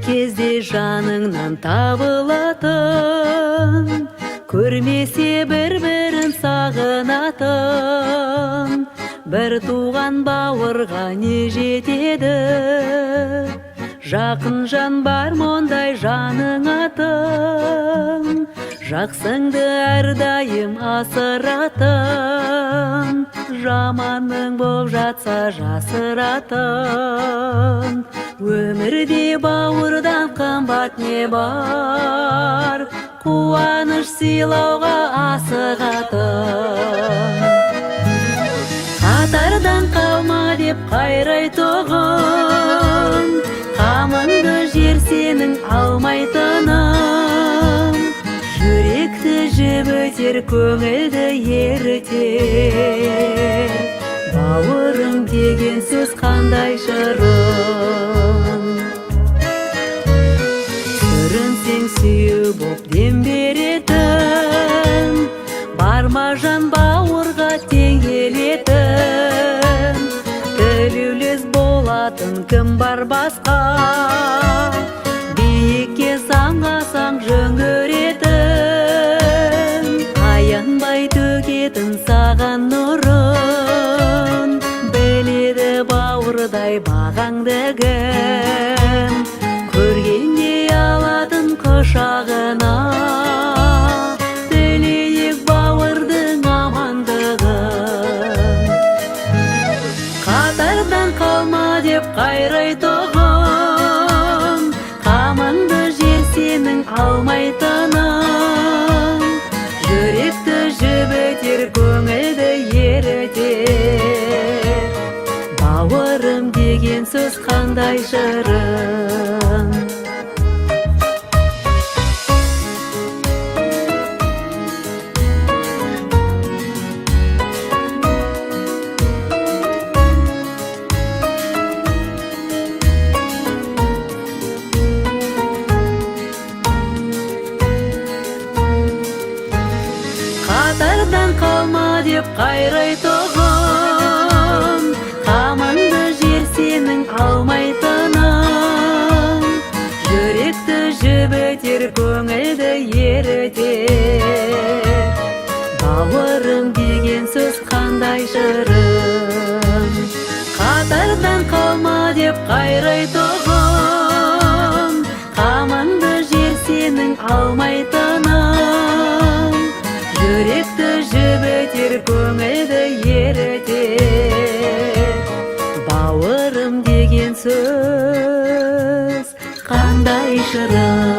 кезде жаныңнан табылатын, көрмесе бір-бірін сағынатын, бір туған бауырға не жетеді? Жақын жан бар мұндай жаның атын, жақсыңды әрдайым асыратын, жаманың боп жатса жасыратын. Өмірде бауырдан қымбат не бар, қуаныш сыйлауға асығатын. Қатардан қалма деп қайрайтұғын, қамыңды жер сенің алмайтының. Жүректі жібітер, көңілді ерітер, бауырым деген сөз қандай шырын. Сүрінсең сүйеу боп дем беретін, барма жан бауырға тең келетін. Тілеулес болатын кім бар басқа, биікке самғасаң жөңгөретін. Аянбай төгетін саған нұрын, біледі бауырдай бағаңды кім. Көргенде алатын құшағына, тілейік бауырдың амандығын. Қатардан қалма деп қайрайтұғын, қамыңды жер сенің алмайтының. Жүректі жібітер, көңілді ерітер, бауырым деген сөз қандай шырын. Қатардан қалма деп қайрайтұғын, қамыңды жер сенің алмайтының. Жүректі жібітер, көңілді ерітер, бауырым деген сөз қандай шырын. Қатардан қалма деп қайрайтұғын, қамыңды жер сенің алмайтының. Жүректі жібітер, көңілді ерітер, бауырым деген сөз қандай шырын.